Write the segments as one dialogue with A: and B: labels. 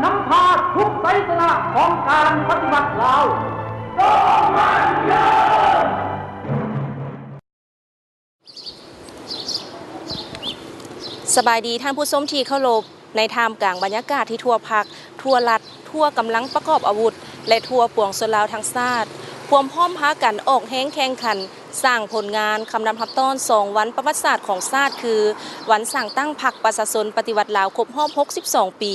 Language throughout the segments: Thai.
A: นำพาทุกไสสละของการปฏิบัติเราต้องมันเยอะ
B: สบายดีท่านผู้ชมที่เคารพในท่ามกลางบรรยากาศที่ทั่วภาคทั่วรัฐทั่วกำลังประกอบอาวุธและทั่วปวงชนลาวทั้งชาติความพร้อมพากันออกแห้งแข่งขันสร้างผลงานคำนำทับต้อน2วันประวัติศาสตร์ของชาติคือวันสั่งตั้งพรรคประชาชนปฏิวัติลาวครบรอบ62 ปี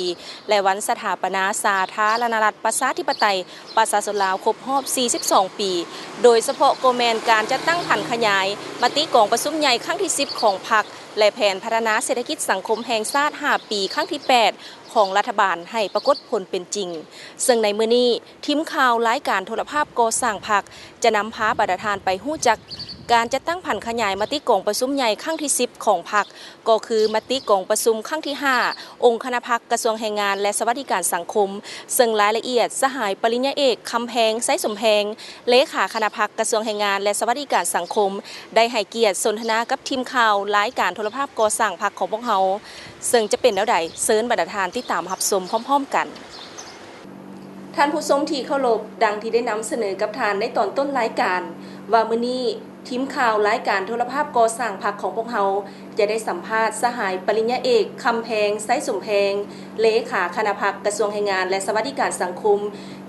B: และวันสถาปนาสาธารณรัฐประชาธิปไตยประชาชนลาวครบรอบ42 ปีโดยเฉพาะโกแมนการจะตั้งผันขยายมติกองประชุมใหญ่ครั้งที่10ของพรรคและแผนพัฒนาเศรษฐกิจสังคมแห่งชาติ5 ปีครั้งที่8ของรัฐบาลให้ปรากฏผลเป็นจริงซึ่งในมื้อนี้ทีมข่าวรายการโทรภาพก่อสร้างพรรคจะนำพาประธานไปฮู้จักการจะตั้งผันขยายมติกองประชุมใหญ่ครั้งที่10ของพรรคก็คือมติกองประชุมครั้งที่5องค์คณะพรรคกระทรวงแรงงานและสวัสดิการสังคมซึ่งรายละเอียดสหายปริญญาเอกคำแพงไซสมแพงเลขาคณะพรรคกระทรวงแรงงานและสวัสดิการสังคมได้ให้เกียรติสนทนากับทีมข่าวรายการโทรภาพก่อสร้างพรรคของพวกเฮาซึ่งจะเป็นแล้วใดเชิญประธานที่ตามรับชมพร้อมๆกันท่านผู้ชมที่เคารพดังที่ได้นำเสนอกับทานในตอนต้นรายการว่ามื้อนี้ทีมข่าวรายการโทรภาพก่อสร้างพรรคของพวกเฮาจะได้สัมภาษณ์สหายปริญญาเอกคำแพงไซสมแพงเลขาคณะพรรคกระทรวงแรงงานและสวัสดิการสังคม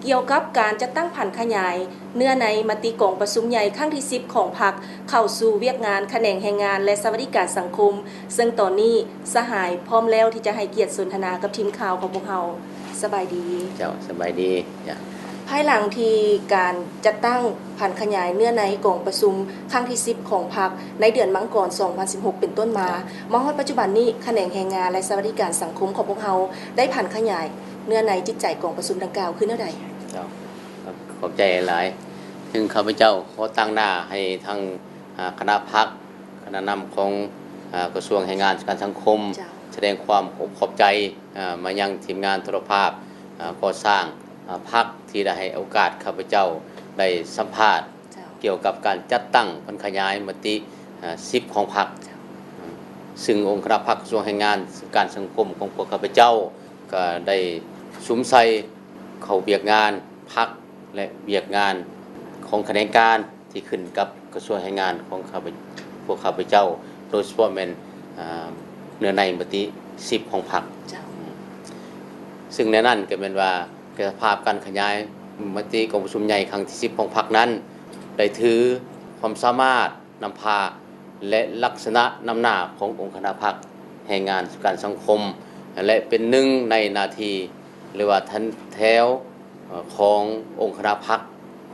B: เกี่ยวกับการจะตั้งผันขยายเนื้อในมติกองประชุมใหญ่ครั้งที่10ของพรรคเข้าสู่เวียกงานแขนงแรงงานและสวัสดิการสังคมซึ่งตอนนี้สหายพร้อมแล้วที่จะให้เกียรติสนทนากับทีมข่าวของพวกเฮาสบายดี
C: เจ้าสบายดีจ้ะ
B: ภายหลังที่การจัดตั้งผันขยายเนื้อในกองประชุมครั้งที่10ของพรรคในเดือนมังกร2016เป็นต้นมาฮอดปัจจุบันนี้แขนงแรงงานและสวัสดิการสังคมของพวกเฮาได้ผันขยายเนื้อในจิตใจกองประชุมดังกล่าวคือแนวใด
C: เจ้าขอบใจหลายซึ่งข้าพเจ้าขอตั้งหน้าให้ทางคณะพรรคคณะนำของกระทรวงแรงงานการสังคมแสดงความขอบใจมายังทีมงานโทรภาพก่อสร้างพรรคที่ได้ให้โอกาสข้าพเจ้าได้สัมภาษณ์เกี่ยวกับการจัดตั้งผันขยายมติ10ของพรรคซึ่งองค์คณะพรรคกระทรวงแรงงานการสังคมของพวกข้าพเจ้าก็ได้สุมใส่เข้าเวียกงานพรรคและเวียกงานของแขนงการที่ขึ้นกับกระทรวงแรงงานของพวกข้าพเจ้าโดยเฉพาะเป็นเนื้อในมติ10ของพรรคซึ่งในนั้นก็เป็นว่าสภาพการขยายมติกองประชุมใหญ่ครั้งที่10ของพรรคนั้นได้ถือความสามารถนำพาและลักษณะนำหน้าขององค์คณะพรรคแห่งงานการสังคมและเป็นหนึ่งในนาทีหรือว่าทันแถวขององค์คณะพรรค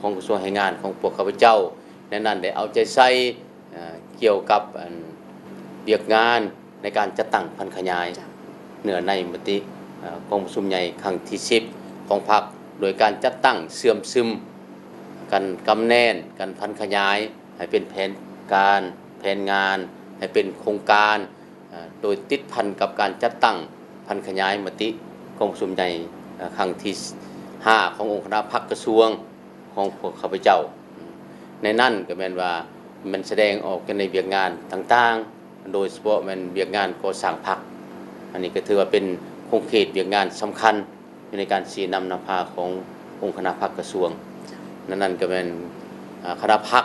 C: ของกระทรวงแรงงานของพวกข้าพเจ้าในนั้นได้เอาใจใส่เกี่ยวกับเวียกงานในการจัดตั้งผันขยายเนื้อในมติกองประชุมใหญ่ครั้งที่10ของพรรคโดยการจัดตั้งเสื่อมซึมกันกำแน่นกันพันขยายให้เป็นแผนการแผนงานให้เป็นโครงการโดยติดพันกับการจัดตั้งพันขยายมติกองประชุมใหญ่ครั้งที่5ขององค์คณะพรรคกระทรวงของพวกข้าพเจ้าในนั้นก็แม่นว่ามันแสดงออกกันในเวียกงานต่างๆโดยเฉพาะมันเวียกงานก่อสร้างพรรคอันนี้ก็ถือว่าเป็นโครงเขตเวียกงานสำคัญในการชี้นำพาขององค์คณะพรรคกระทรวงนั้นก็เป็นคณะพรรค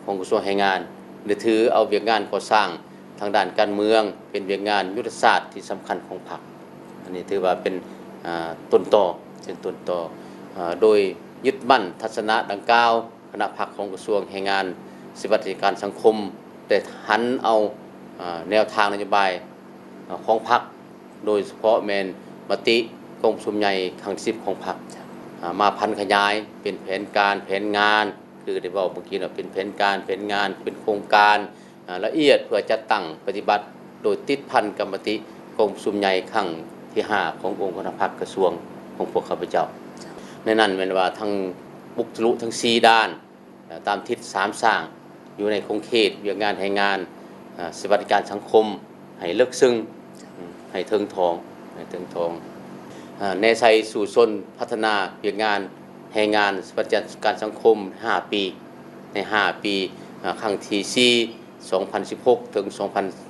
C: ของกระทรวงแรงงานได้ถือเอาเวียกงานก่อสร้างทางด้านการเมืองเป็นเวียกงานยุทธศาสตร์ที่สำคัญของพรรคอันนี้ถือว่าเป็นต้นต่อโดยยึดมั่นทัศนะดังกล่าวคณะพรรคของกระทรวงแรงงานสวัสดิการสังคมได้หันเอาแนวทางนโยบายของพรรคโดยเฉพาะแมนมติกองประชุมใหญ่ครั้งที่10ของพรรคมาพันขยายเป็นแผนการแผนงานคือได้บอกเมื่อกี้ว่าเป็นแผนการแผนงานเป็นโครงการละเอียดเพื่อจัดตั้งปฏิบัติโดยติดพันกับมติกองประชุมใหญ่ครั้งที่5ขององค์คณะพรรคกระทรวงของพวกข้าพเจ้าในนั้นแม้ว่าทั้งบุกทะลุทั้ง4ด้านตามทิศ3สร้างอยู่ในโครงเขตเวียกงานแห่งงานสวัสดิการสังคมให้เลิกซึ้งให้เทิงทองในใส่สู่ชนพัฒนาเวียกงานแรงงานสวัสดิการสังคม5ปีใน5ปีครั้งที่4 2016ถึง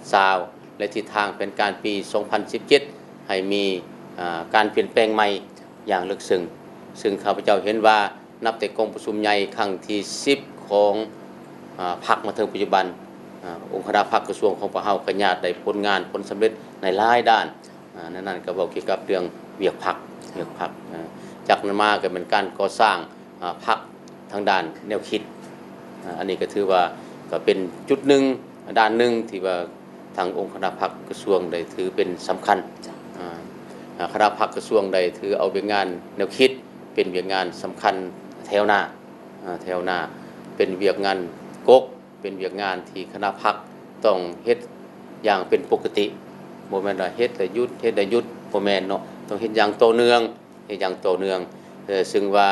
C: 2020และทิศทางเป็นการปี2017ให้มี การเปลี่ยนแปลงใหม่อย่างลึกซึ้งซึ่งข้าพเจ้าเห็นว่านับแต่กองประชุมใหญ่ครั้งที่10ของพรรคมาถึงปัจจุบันองค์คณะพรรคกระทรวงของพวกเฮาก็ญาติได้ผลงานผลสำเร็จในหลายด้านนั่นก็เว้าเกี่ยวกับเรื่องเวียกพรรคจากนั้นมาก็เป็นการก่อสร้างพรรคทางด้านแนวคิดอันนี้ก็ถือว่าก็เป็นจุดหนึ่งด้านหนึ่งที่ว่าทางองค์คณะพรรคกระทรวงได้ถือเป็นสำคัญคณะพรรคกระทรวงได้ถือเอาเป็นงานแนวคิดเป็นเวียกงานสำคัญแถวหน้าเป็นเวียกงานกกเป็นเวียกงานที่คณะพรรคต้องเฮ็ดอย่างเป็นปกติบ่แม่นว่าเฮ็ดแล้วหยุดบ่แม่นเนาะต้องเฮ็ดอย่างต่อเนื่องซึ่งว่า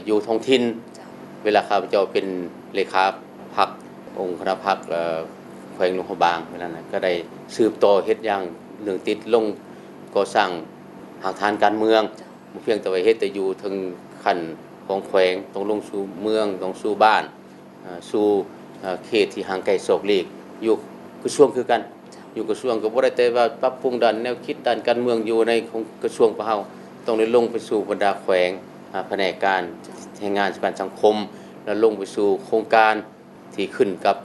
C: อยู่ท้องถิ่นเวลาข้าพเจ้าเป็นเลขาพรรคองค์คณะพรรคแขวงหลวงพระบางเวลานั้นก็ได้สืบต่อเฮ็ดอย่างเนื่องติดลงก่อสร้างหากทานการเมืองบ่เพียงแต่ว่าเฮ็ดแต่อยู่ถึงขั้นของแขวงต้องลงสู่เมืองต้องสู่บ้านสู่เขตที่ห่างไกลโศกลีกอยู่กระทรวงคือกันอยู่กระทรวงก็บ่ได้แต่ว่าปรับปรุงด้านแนวคิดด้านการเมืองอยู่ในของกระทรวงของเฮาต้องได้ลงไปสู่บรรดาแขวงแผนกการแรงงานการสังคมแล้วลงไปสู่โครงการที่ขึ้นกับ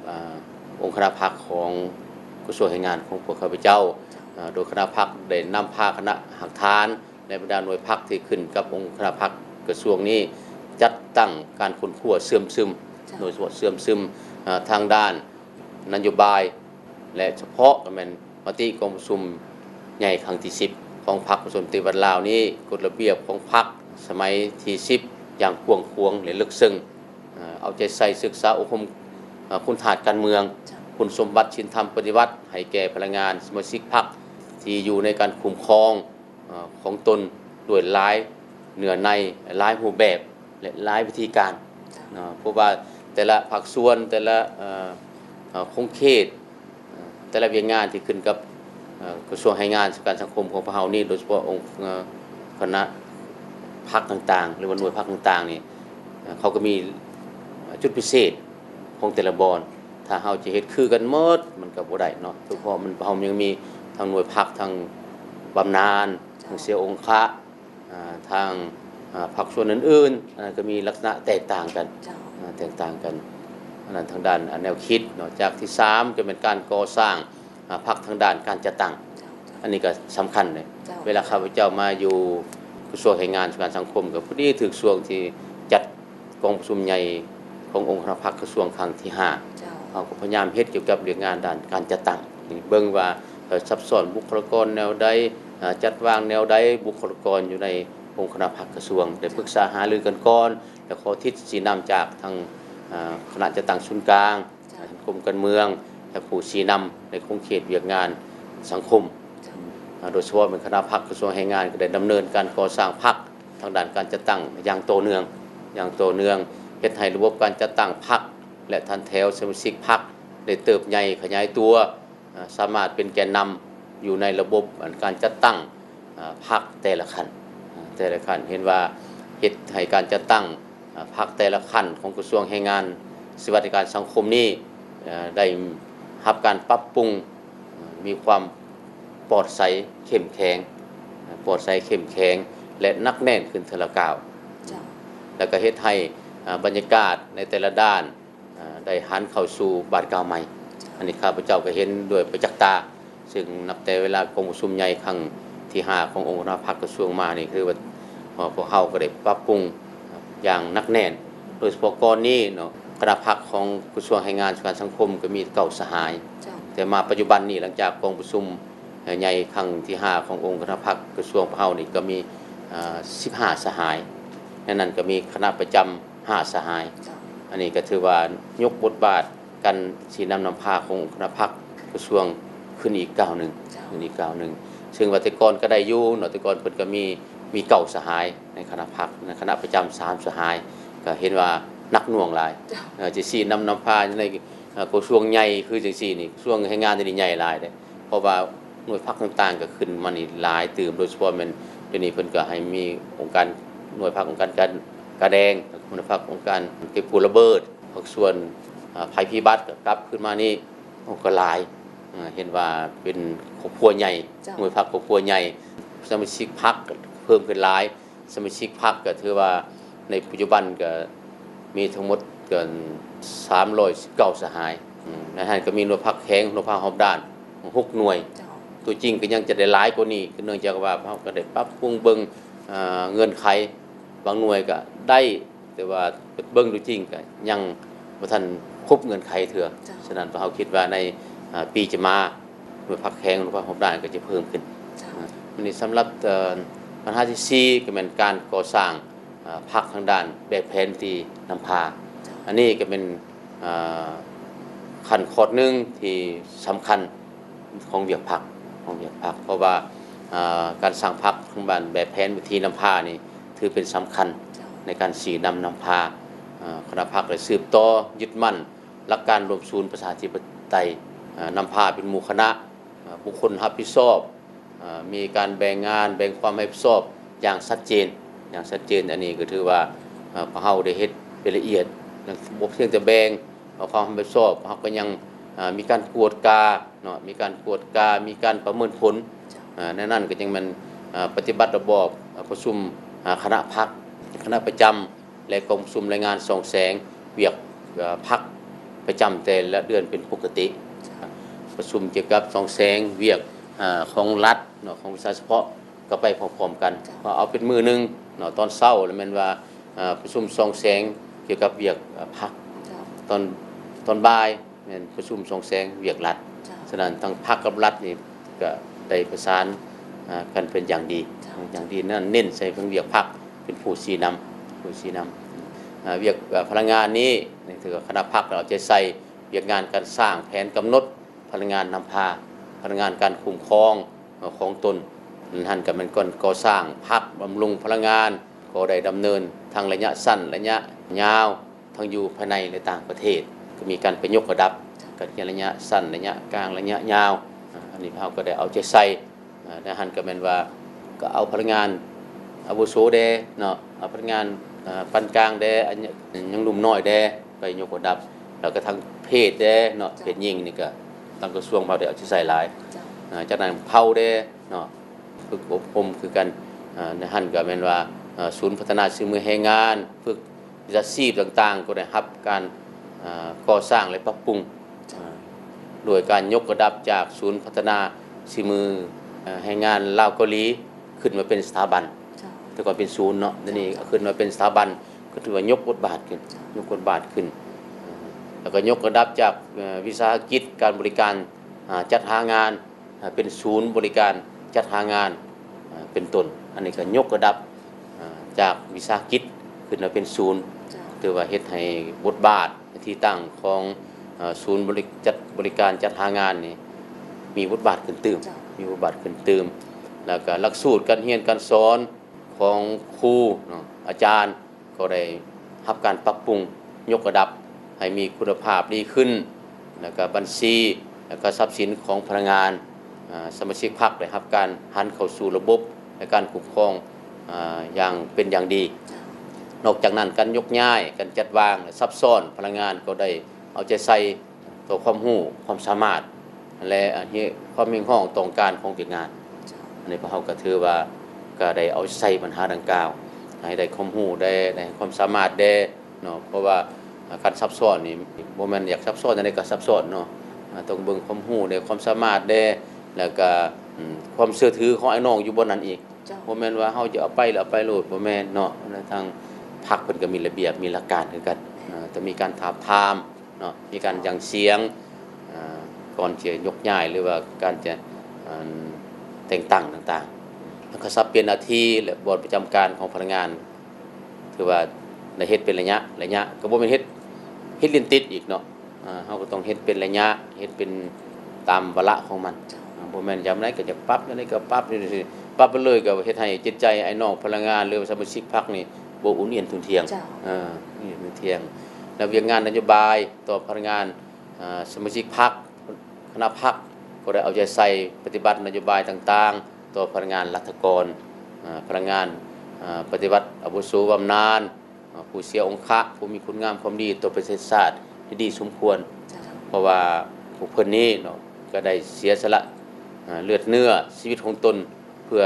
C: องค์คณะพรรคของกระทรวงแรงงานของพวกข้าพเจ้าโดยคณะพรรคได้นำพาคณะหักฐานและบรรดาหน่วยพรรคที่ขึ้นกับองค์คณะพรรคกระทรวงนี้จัดตั้งการค้นคว้าเสื่อมซึมโดยเฉพาะเสื่อมซึมทางด้านนโยบายและเฉพาะก็แม่นมติกองประชุมใหญ่ครั้งที่10ของพรรคประชาธิปไตยวันลาวนี้กฎระเบียบของพรรคสมัยที่10อย่างกว้างขวางและลึกซึ้งเอาใจใส่ศึกษาอบรมคุณธาตุการเมืองคุณสมบัติศีลธรรมปฏิบัติให้แก่พลังงานสมาชิกพรรคที่อยู่ในการคุ้มครองของตนด้วยหลายเนื้อในหลายรูปแบบและหลายวิธีการเพราะว่าแต่ละภาคส่วนแต่ละโครงเขตแต่ละเวียกงานที่ขึ้นกับกระทรวงแรงงานการสังคมของพวกเฮานี่โดยเฉพาะองค์คณะพรรคต่างๆหรือว่าหน่วยพรรคต่างๆนี่เขาก็มีจุดพิเศษของแต่ละบอนถ้าเฮาจะเฮ็ดคือกันหมดมันก็บ่ได้เนาะเพราะมันเฮายังมีทางหน่วยพรรคทางบำนาญทางเสียองค์คะทางพรรคส่วนอื่นๆก็มีลักษณะแตกต่างกันอันนั้นทางด้านแนวคิดเนาะจากที่3ก็เป็นการก่อสร้างพรรคทางด้านการจัดตั้งอันนี้ก็สำคัญเลยเวลาข้าพเจ้ามาอยู่กระทรวงแรงงานการสังคมก็พอดีถึงช่วงที่จัดกองประชุมใหญ่ขององค์คณะพรรคกระทรวงครั้งที่5เขาก็พยายามเฮ็ดเกี่ยวกับเรื่องงานด้านการจัดตั้งเบิ่งว่าซับซ้อนบุคลากรแนวใดจัดวางแนวใดบุคลากรอยู่ในองค์คณะพรรคกระทรวงได้ปรึกษาหารือกันก่อนแล้วขอทิศชี้นำจากทางคณะจัดตั้งศูนย์กลางกรมการเมืองและผู้ชี้นำในโครงเขตเวียกงานสังคมโดยเฉพาะเป็นคณะพรรคกระทรวงแรงงานก็ได้ดำเนินการก่อสร้างพรรคทางด้านการจัดตั้งอย่างต่อเนื่องเฮ็ดให้ระบบการจัดตั้งพรรคและทันแถวสมาชิกพรรคได้เติบใหญ่ขยายตัวสามารถเป็นแกนนำอยู่ในระบบการจัดตั้งพรรคแต่ละขั้นเห็นว่าเฮ็ดให้การจัดตั้งพรรคแต่ละขั้นของกระทรวงแรงงานสวัสดิการสังคมนี้ได้รับการปรับปรุงมีความปลอดใสเข้มแข็งและนักแน่นขึ้นทีละก้าวแล้วก็เฮ็ดให้บรรยากาศในแต่ละด้านได้หันเข้าสู่บ้านเก่าใหม่อันนี้ข้าพเจ้าก็เห็นด้วยประจักษ์ตาซึ่งนับแต่เวลากองประชุมใหญ่ครั้งที่5ขององค์คณะพรรคกระทรวงมานี่คือว่าพวกเฮาก็ได้ปรับปรุงอย่างนักแน่นโดยเฉพาะก่อนนี้เนาะคณะพรรคของกระทรวงแรงงานการสังคมก็มี9สหายแต่มาปัจจุบันนี้หลังจากกองประชุมใหญ่ครั้งที่5ขององค์คณะพรรคกระทรวงเฮานี่ก็มี15สหายนั้นก็มีคณะประจำ5สหายอันนี้ก็ถือว่ายกบทบาทกันชี้นำพาของคณะพรรคกระทรวงขึ้นอีกก้าวหนึ่งซึ่งวัตกรก็ได้อยู่เนาะแต่ก่อนเพิ่นก็มี9สหายในคณะพรรคในคณะประจำ3สหายก็เห็นว่านักหน่วงหลายจะชี้นำพาในกระทรวงใหญ่คือจังซี่นี่กระทรวงแรงงานนี่ใหญ่หลายเด้เพราะว่าหน่วยพรรคต่างๆก็ขึ้นมานี่หลายตื่มโดยเฉพาะมันเดี๋ยวนี้เพิ่นก็ให้มีองค์การหน่วยพรรคองค์การกระแดงหน่วยพรรคองค์การเก็บกู้ระเบิดภาคส่วนภัยพิบัติก็กลับขึ้นมานี่ก็หลายเห็นว่าเป็นครอบครัวใหญ่หน่วยพรรคครอบครัวใหญ่ สมาชิกพรรคเพิ่มขึ้นหลายสมาชิกพรรคก็ถือว่าในปัจจุบันก็มีทั้งหมดเกิน319สหายในนั้นก็มีหน่วยพรรคแข็งหน่วยพรรคหอบด้าน6หน่วยตัวจริงก็ยังจะได้หลายกว่านี้เนื่องจากว่าเฮาก็ได้ปรับปรุงเบิ่งเงื่อนไขบางหน่วยก็ได้แต่ว่าเบิ่งดูจริงก็ยังบ่ทันครบเงื่อนไขเถื่อฉะนั้นเฮาคิดว่าในปีจะมาหน่วยพรรคแข็งหน่วยพรรคหอบด้านก็จะเพิ่มขึ้นอันนี้สำหรับปัญหาที่4ก็เป็นการก่อสร้างพรรคทางด้านแบบแผนที่นำพาอันนี้ก็เป็นขั้นข้อนึงที่สำคัญของเวียกพรรคเพราะว่าการสร้างพรรคทางด้านแบบแผนวิธีนำพานี่ถือเป็นสำคัญในการสีนำพาคณะพรรคได้สืบต่อยึดมั่นหลักการรวมศูนย์ประชาธิปไตยนำพาเป็นหมู่คณะบุคคลรับผิดชอบมีการแบ่งงานแบ่งความรับผิดชอบอย่างชัดเจนอันนี้ก็ถือว่าพวกเฮาได้เฮ็ดเป็นละเอียดบ่เพียงแต่แบ่งความรับผิดชอบเฮาก็ยังมีการกวดกาเนาะมีการประเมินผลในนั้นก็ยังมันปฏิบัติระบอบประชุมคณะพรรคคณะประจำและกองประชุมรายงานส่องแสงเวียกพรรคประจำแต่ละเดือนเป็นปกติประชุมเกี่ยวกับส่องแสงเวียกของรัฐเนาะของวิชาเฉพาะก็ไปพร้อมๆกันเอาเป็นมื้อนึงเนาะตอนเช้าแล้วแม่นว่าประชุมส่องแสงเกี่ยวกับเวียกพรรคตอนบ่ายแม่นประชุมส่องแสงเวียกรัฐฉะนั้นทั้งพรรคกับรัฐนี่ก็ได้ประสานกันเป็นอย่างดีนั่นเน้นใส่เรื่องเวียกพรรคเป็นผู้ชี้นำเวียกพลังงานนี้นี่ถือคณะพรรคเราจะใส่เวียกงานการสร้างแผนกำหนดพลังงานนำพาพลังงานการคุ้มครองของตนนั่นก็มันก่อสร้างพรรคบำรุงพลังงานก็ได้ดำเนินทางระยะสั้นระยะยาวทั้งอยู่ภายในและต่างประเทศก็มีการไปยกระดับกันระยะสั้นระยะกลางระยะยาวอันนี้เราก็ได้เอาใจใส่นั่นก็แม่นว่าก็เอาพลังงานอาวุโสแดเนาะเอาพลังงานปานกลางแดยังหนุ่มน้อยแดไปยกระดับแล้วก็ทั้งเพศแดเนาะเพศหญิงนี่ก็ทางกระทรวงเราได้เอาใจใส่หลายจากนั้นเผาแดเนาะฝึกอบรมคือกันนั่นก็แม่นว่าศูนย์พัฒนาฝีมือแรงงานฝึกวิชาชีพต่างๆก็ได้รับการก่อสร้างและปรับปรุงโดยการยกระดับจากศูนย์พัฒนาฝีมือแรงงานลาวเกาหลีขึ้นมาเป็นสถาบันแต่ก่อนเป็นศูนย์เนาะนี่ขึ้นมาเป็นสถาบันก็ถือว่ายกบทบาทขึ้นแล้วก็ยกระดับจากวิสาหกิจการบริการจัดหางานเป็นศูนย์บริการจัดหางานเป็นต้นอันนี้ก็ยกระดับจากวิสาหกิจขึ้นมาเป็นศูนย์ถือว่าเฮ็ดให้บทบาทที่ตั้งของศูนย์บริการจัดหางานนี่มีบทบาทขึ้นเติมแล้วก็หลักสูตรการเรียนการสอนของครูเนาะอาจารย์ก็ได้รับการปรับปรุงยกระดับให้มีคุณภาพดีขึ้นแล้วก็บัญชีแล้วก็ทรัพย์สินของพนักงานสมาชิกพรรคได้รับการหันเข้าสู่ระบบในการคุ้มครองอย่างเป็นอย่างดีนอกจากนั้นการยกย้ายการจัดวางซับซ้อนพลังงานก็ได้เอาใจใส่ต่อความรู้ความสามารถและความมีห้องต้องการของเวียกงานอันนี้พวกเราก็ถือว่าก็ได้เอาใส่ปัญหาดังกล่าวให้ได้ความรู้ได้ความสามารถได้เนาะเพราะว่าการซับซ้อนนี่บ่แม่นอยากซับซ้อนจังได๋ก็ซับซ้อนเนาะต้องเบิ่งความรู้ได้ความสามารถได้แล้วก็ความเชื่อถือของไอ้น้องอยู่บนนั้นอีกบ่แม่นว่าเฮาจะเอาไปแล้วเอาไปโลดบ่แม่นเนาะทางพรรคเพิ่นก็มีระเบียบมีหลักการคือกันจะมีการถามทามเนาะมีการยังเสียงก่อนจะยกย้ายหรือว่าการจะแต่งตั้งต่างๆแล้วก็สับเปลี่ยนหน้าที่และบทประจำการของพนักงานถือว่าได้เฮ็ดเป็นระยะก็บ่แม่นเฮ็ดเรียนติดอีกเนาะเฮาก็ต้องเฮ็ดเป็นระยะเฮ็ดเป็นตามวาระของมันบ่แม่นยามใดก็จะปรับยามใดก็ปรับปรับไปเลยก็เฮ็ดให้จิตใจไอ้น้องพลังงานหรือสมาชิกพรรคนี่บ่อุ่นเอียนทุนเทียงนี่ทุนเทียงแล้วเวียกงานนโยบายต่อพนักงานสมาชิกพรรคคณะพรรคก็ได้เอาใจใส่ปฏิบัตินโยบายต่างๆต่อพนักงานรัฐกรพนักงานปฏิบัติอาวุโสบำนาญผู้เสียองค์ผู้มีคุณงามความดีต่อประเทศชาติที่ดีสมควรเพราะว่าพวกเพิ่นนี้เนาะก็ได้เสียสละเลือดเนื้อชีวิตของตนเพื่อ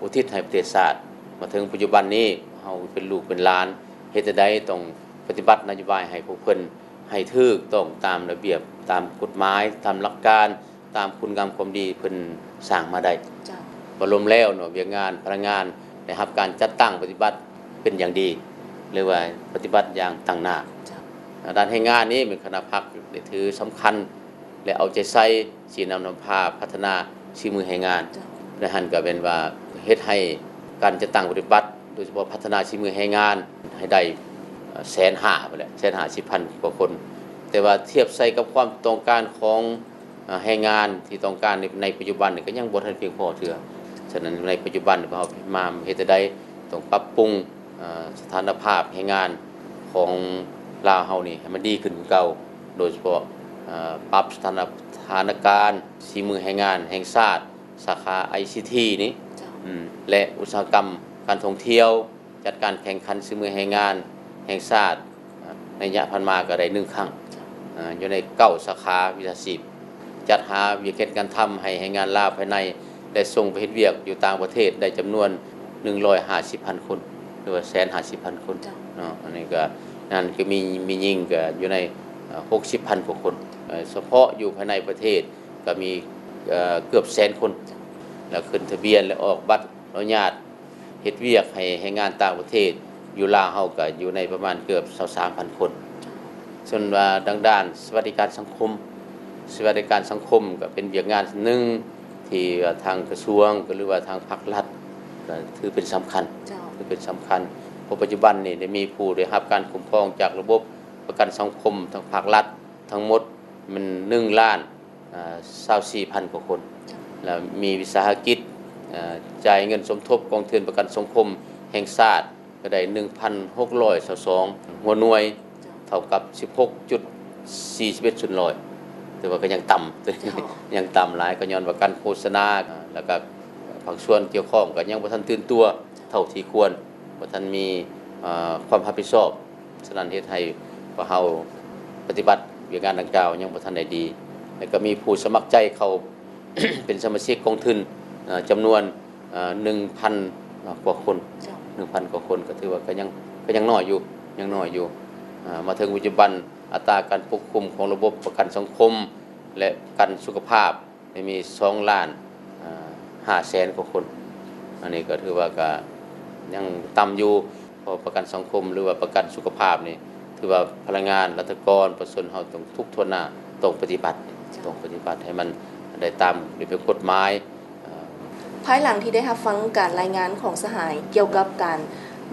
C: อุทิศให้ประเทศชาติมาถึงปัจจุบันนี้เฮาเป็นลูกเป็นหลานเฮ็ดจั่งใดต้องปฏิบัตินโยบายให้พวกเพิ่นให้ถูกต้องตามระเบียบตามกฎหมายตามหลักการตามคุณงามความดีเพิ่นสร้างมาได้
B: เจ้า
C: บ่ล้มแล้วเนาะเวียกงานพนักงานได้รับการจัดตั้งปฏิบัติเป็นอย่างดีหรือว่าปฏิบัติอย่างตั้งหน้าด้านแรงงานนี้เป็นคณะพรรคได้ถือสำคัญและเอาใจใส่สินำพาพัฒนาฝีมือแรงงานและหั่นก็เป็นว่าเฮ็ดให้การจัดตั้งปฏิบัติโดยเฉพาะพัฒนาฝีมือแรงงานให้ได้150,000ไปแล้ว150,000 กว่าคนแต่ว่าเทียบใส่กับความต้องการของแรงงานที่ต้องการในปัจจุบันนี่ก็ยังบ่ทันเพียงพอเทื่อฉะนั้นในปัจจุบันเฮามาเฮ็ดจั่งใดต้องปรับปรุงสถานภาพแรงงานของลาวเฮานี่ให้มันดีขึ้นกว่าเก่าโดยเฉพาะปรับสถานการณ์ฝีมือแรงงานแห่งชาติสาขา ICT นี้และอุตสาหกรรมการท่องเที่ยวจัดการแข่งขันฝีมือแรงงานแห่งชาติในระยะผ่านมาก็ได้1ครั้งอยู่ใน9สาขาวิชาชีพจัดหาวิกฤตการทำให้แรงงานลาวภายในได้ส่งไปเฮ็ดเวียกอยู่ต่างประเทศได้จำนวน150,000 คนหรือว่า150,000 คนเนาะอันนี้ก็นั่นก็มียิ่งก็อยู่ใน60,000 กว่าคนเฉพาะอยู่ภายในประเทศก็มีเกือบ100,000 คนแล้วขึ้นทะเบียนและออกบัตรอนุญาตเฮ็ดเวียกให้แรงงานต่างประเทศอยู่ลาวเฮาก็อยู่ในประมาณเกือบ 23,000 คนส่วนว่าด้านสวัสดิการสังคมก็เป็นเวียกงานหนึ่งที่ทางกระทรวงหรือว่าทางภาครัฐก็ถือเป็นสำคัญเพราะปัจจุบันนี่ได้มีผู้ได้รับการคุ้มครองจากระบบประกันสังคมทางภาครัฐทั้งหมดมัน1,24,000 กว่าคนแล้วมีวิสาหกิจจ่ายเงินสมทบกองทุนประกันสังคมแห่งชาติก็ได้ 1,622 หัวหน่วยเท่ากับ 16.41 ส่วนร้อยแต่ว่าก็ยังต่ำยังต่ำหลายก็ย้อนว่าการโฆษณาแล้วก็ภาคส่วนเกี่ยวข้องก็ยังบ่ทันตื่นตัวเท่าที่ควรบ่ทันมีความรับผิดชอบฉะนั้นเฮ็ดให้พวกเฮาปฏิบัติเวียกงานดังกล่าวยังบ่ทันได้ดีแล้วก็มีผู้สมัครใจเข้า เป็นสมาชิกกองทุนจำนวน 1,000 กว่าคน 1,000 กว่าคนก็ถือว่าก็ยังน้อยอยู่มาถึงปัจจุบันอัตราการควบคุมของระบบประกันสังคมและประกันสุขภาพมี2,500,000 กว่าคนอันนี้ก็ถือว่าก็ยังต่ำอยู่เพราะประกันสังคมหรือว่าประกันสุขภาพนี่ถือว่าพลังงานรัฐกรประชาชนเฮาต้องทุกทวนหน้าต้องปฏิบัติให้มันได้ตามหรือเป็นกฎหมาย
B: ภายหลังที่ได้รับฟังการรายงานของสหายเกี่ยวกับการ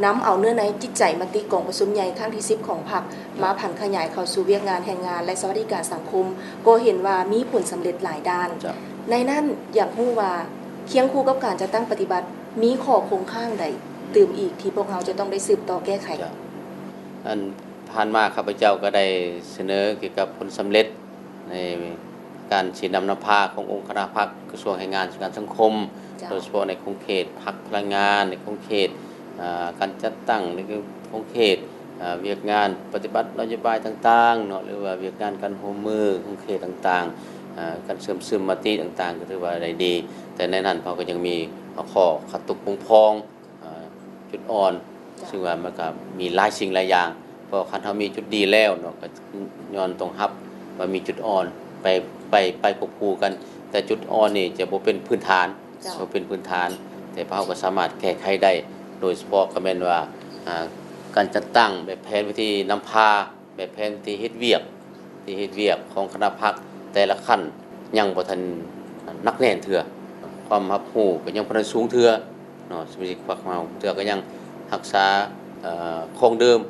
B: นำเอาเนื้อในจิตใจมติกองประชุมใหญ่ครั้งที่10ของพรรคมาผันขยายเข้าสู่เวียกงานแรงงานและสวัสดิการสังคมก็เห็นว่ามีผลสำเร็จหลายด้านในนั้นอยากรู้ว่าเคียงคู่กับการจะตั้งปฏิบัติมีข้อคงข้างใดเติมอีกที่พวกเราจะต้องได้สืบต่อแก้ไข
C: อันผ่านมาข้าพเจ้าก็ได้เสนอเกี่ยวกับผลสำเร็จในการฉีดนำพาขององค์คณะพรรคกระทรวงแรงงานการสังคมโดยเฉพาะในโครงเขตพรรคพลังงานในโครงเขตการจัดตั้งในโครงเขตเวียกงานปฏิบัตินโยบายต่างๆเนาะหรือว่าเวียกงานการโฮมมือโครงเขตต่างๆการเสริมซึมมติต่างๆก็ถือว่าได้ดีแต่ในนั้นเขาก็ยังมีข้อขัดตกบกพร่องจุดอ่อนซึ่งว่ามันก็มีหลายสิ่งหลายอย่างเพราะคันเฮามีจุดดีแล้วเนาะก็ย้อนต้องรับว่ามีจุดอ่อนไปควบคู่กันแต่จุดอ่อนนี่จะบ่เป็นพื้นฐานแต่เฮาก็สามารถแก้ไขได้โดยเฉพาะก็แม่นว่าการจัดตั้งแบบแผนวิธีนำพาแบบแผนวิธีเฮ็ดเวียกของคณะพรรคแต่ละขั้นยังบ่ทันนักแน่นเทื่อความรับรู้ก็ยังบ่ทันสูงเทื่อเนาะสมาชิกพรรคเฮาเทื่อก็ยังรักษาคงเดิม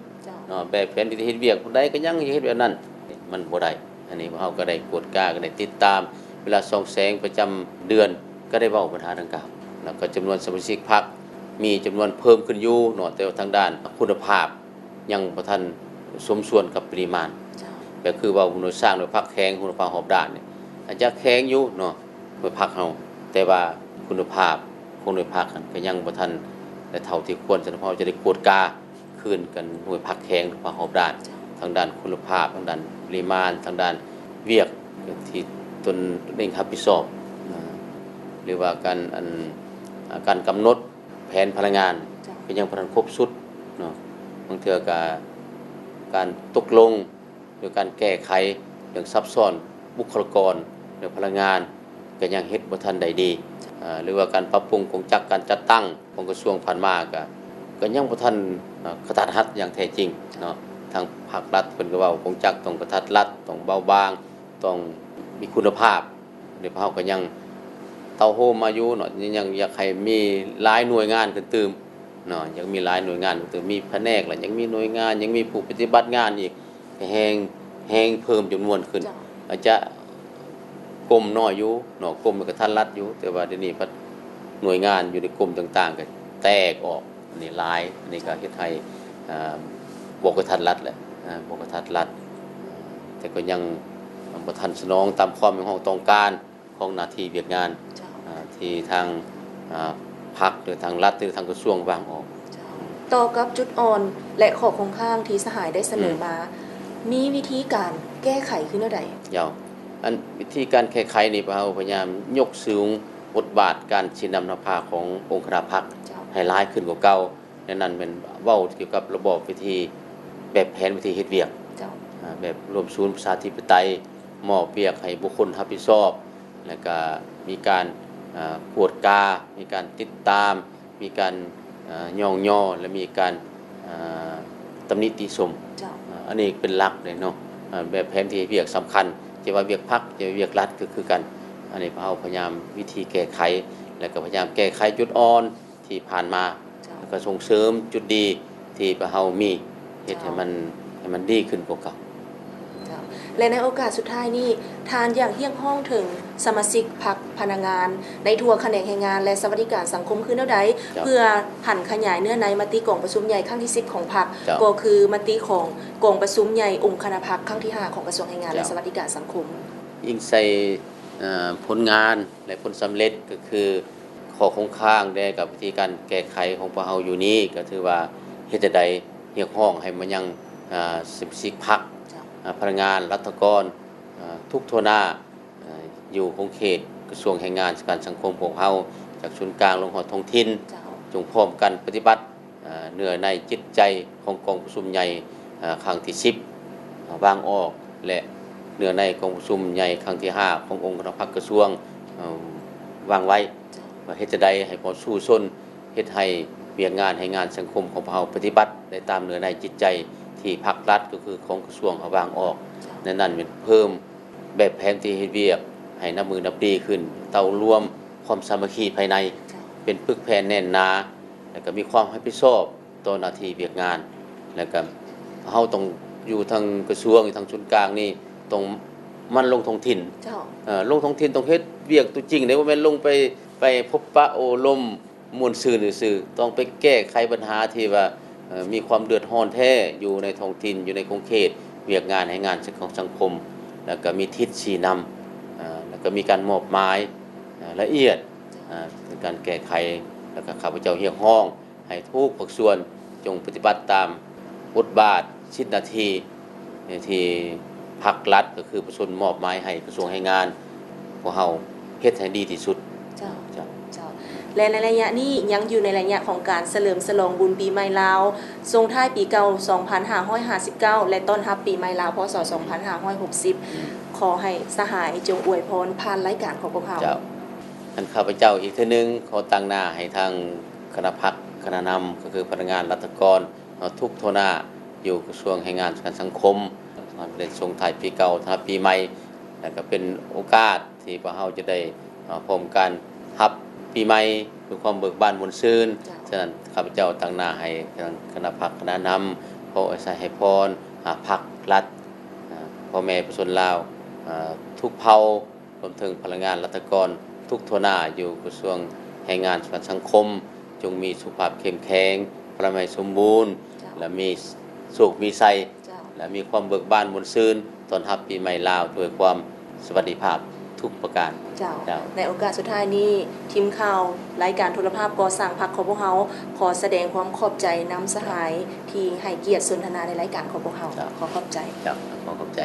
C: เนาะแบบแผนวิธีเฮ็ดเวียกผู้ใดก็ยังเฮ็ดแบบนั้นมันบ่ได้อันนี้เฮาก็ได้กวดกาก็ได้ติดตามเวลาส่องแสงประจำเดือนก็ได้เว้าปัญหาดังกล่าวแล้วก็จำนวนสมาชิกพรรคมีจำนวนเพิ่มขึ้นอยู่เนาะแต่ทางด้านคุณภาพยังบ่ทันสมส่วนกับปริมาณก็คือว่าผู้สร้างโดยพรรคแข็งคุณภาพหอบด้านนี่อาจจะแข็งอยู่เนาะโดยพรรคเฮาแต่ว่าคุณภาพของโดยพรรคก็ยังบ่ทันได้เท่าที่ควรฉะนั้นเราจะได้กวดกาคืนกันโดยพรรคแข็งคุณภาพหอบด้านทางด้านคุณภาพทางด้านปริมาณทางด้านเวียกที่ตนเองรับผิดชอบหรือว่าการ การกำหนดแผนพลังงานก็ยังบ่ทันครบสุดเนาะบางเทื่อก็การตกลงหรือการแก้ไขเรื่องซับซ้อนบุคลากรเรื่องพลังงานก็ยังเฮ็ดบ่ทันได้ดีหรือว่าการปรับปรุงกงจักรการจัดตั้งของกระทรวงผ่านมาก็ยังบ่ทันกระทัดรัดอย่างแท้จริงเนาะทางภาครัฐเพิ่นก็เว้ากงจักรต้องกระทัดรัดต้องเบาบางต้องมีคุณภาพเดี๋ยวเฮาก็ยังเต้าโฮมมาอยู่เนาะยังอยากให้มีหลายหน่วยงานขึ้นตื่มเนาะยังมีหลายหน่วยงานขึ้นตื่มมีแผนกแล้วยังมีหน่วยงานยังมีผู้ปฏิบัติงานอีกแฮงเพิ่มจำนวนขึ้นอาจจะกรมน้อยอยู่เนาะกรมมันก็ทันรัดอยู่แต่ว่าเดี๋ยวนี้หน่วยงานอยู่ในกรมต่างๆก็แตกออกนี่หลายอันนี้ก็เฮ็ดให้บ่กระทันรัดแหละบ่กระทันรัดแต่ก็ยังบ่ทันสนองตามความต้องการของหน้าที่เวียกงานที่ทางพรรคหรือทางรัฐหรือทางกระทรวงวางออก
B: ต่อกับจุดอ่อนและข้อคงข้างที่สหายได้เสนอมามีวิธีการแก้ไขคือแนวใด
C: อันวิธีการแก้ไขนี่เราพยายามยกสูงบทบาทการชี้นำนำพาขององค์คณะพรรคให้หลายขึ้นกว่าเก่านั่นเป็นเว้าเกี่ยวกับระบบวิธีแบบแผนวิธีเฮ็ดเวียกแบบรวมศูนย์ประชาธิปไตยมอบเวียกให้บุคคลรับผิดชอบแล้วก็มีการกวดกามีการติดตามมีการย่องย่อและมีการตำหนิติชมอันนี้เป็นหลักเลยเนาะแบบแผนที่เวียกสำคัญจะว่าเวียกพรรคจะเวียกรัฐก็คือกันอันนี้เราพยายามวิธีแก้ไขแล้วก็พยายามแก้ไขจุดอ่อนที่ผ่านมาแล้วก็ส่งเสริมจุดดีที่เรามีเฮ็ดให้มันดีขึ้นกว่าเก่า
B: และในโอกาสสุดท้ายนี้ทานอย่างเฮี้ยงห้องถึงสมาชิกพรรคพนักงานในทั่วแขนงแรงงานและสวัสดิการสังคมคือแนวใดเพื่อหันขยายเนื้อในมติกองประชุมใหญ่ครั้งที่10ของพรรคก็คือมติของกองประชุมใหญ่องค์คณะพรรคครั้งที่5ของกระทรวงแรงงานและสวัสดิการสังคม
C: ยิ่งใส่ผลงานและผลสำเร็จก็คือข้อคงค้างได้กับวิธีการแก้ไขของพวกเราอยู่นี้ก็ถือว่าเฮ็ดจั่งใดเรียกร้องให้มันยังสมาชิกพรรคพนักงานรัฐกรทุกทั่วหน้าอยู่คงเขตกระทรวงแรงงานการสังคมของเราจากศูนย์กลางลงหอดท้องถิ่นจงพร้อมกันปฏิบัติเนื้อในจิตใจของกองประชุมใหญ่ครั้งที่10วางออกและเนื้อในกองประชุมใหญ่ครั้งที่5ขององค์คณะพรรคกระทรวงวางไว้ว่าเฮ็ดจั่งใดให้พอสู้ชนเฮ็ดให้เวียกงานให้งานสังคมของเราปฏิบัติได้ตามเนื้อในจิตใจที่ภาครัฐก็คือของกระทรวงเอาวางออกนั่นเป็นเพิ่มแบบแผนที่เฮ็ดเวียกให้นับมือนับดีขึ้นเต้ารวมความสามัคคีภายในเป็นปึกแผ่นแน่นหนาแล้วก็มีความรับผิดชอบต่อหน้าที่เวียกงานแล้วก็เฮาต้องอยู่ทางกระทรวงอยู่ทางศูนย์กลางนี่ต้องมันลงท้องถิ่นลงท้องถิ่นต้องเฮ็ดเวียกตัวจริงได้บ่แม่นลงไปพบปะโอลมมวลซื่นซื่อต้องไปแก้ไขปัญหาที่ว่ามีความเดือดร้อนแท้อยู่ในท้องถิ่นอยู่ในคงเขตเวียกงานให้งานของสังคมแล้วก็มีทิศชี้นำแล้วก็มีการมอบหมายละเอียดในการแก้ไขแล้วก็ข้าพเจ้าเรียกร้องให้ทุกภาคส่วนจงปฏิบัติตามบทบาทสิทธิหน้าที่ที่ภาครัฐก็คือประชาชนมอบหมายให้กระทรวงแรงงานพวกเฮาเฮ็ดให้ดีที่สุด
B: และในระยะนี้ยังอยู่ในระยะของการเฉลิมฉลองบุญปีใหม่ลาวส่งท้ายปีเก่า2559และต้อนรับปีใหม่ลาวพศ2560ขอให้สหายจงอวยพรผ่านรายการของพวกเรา
C: ท่านข้าพเจ้าอีกเทื่อนึงขอตั้งหน้าให้ทางคณะพรรคคณะนำก็คือพนักงานรัฐกรทุกทั่วหน้าอยู่กระทรวงแรงงานการสังคมเป็นส่งท้ายปีเก่าต้อนรับปีใหม่แล้วก็เป็นโอกาสที่พวกเราจะได้พร้อมกันรับปีใหม่ด้วยความเบิกบานมวลซื่นฉะนั้นข้าพเจ้าตั้งหน้าให้ทางคณะพรรคคณะนำขออาศัยให้พรพรรครัฐพ่อแม่ประชาชนลาวทุกเผ่ารวมถึงพลังงานรัฐกรทุกทั่วหน้าอยู่กระทรวงแรงงานการสังคมจงมีสุขภาพเข้มแข็งพลามัยสมบูรณ์และมีสุขมีชัยและมีความเบิกบานมวลซื่นต้อนรับปีใหม่ลาวด้วยความสวัสดิภาพทุกประการ
B: ในโอกาสสุดท้ายนี้ทีมข่าวรายการโทรภาพก่อสร้างพรรคของพวกเราขอแสดงความขอบใจนำสหายที่ให้เกียรติสนทนาในรายการของพวกเราขอขอบใจ
C: ขอขอบใจ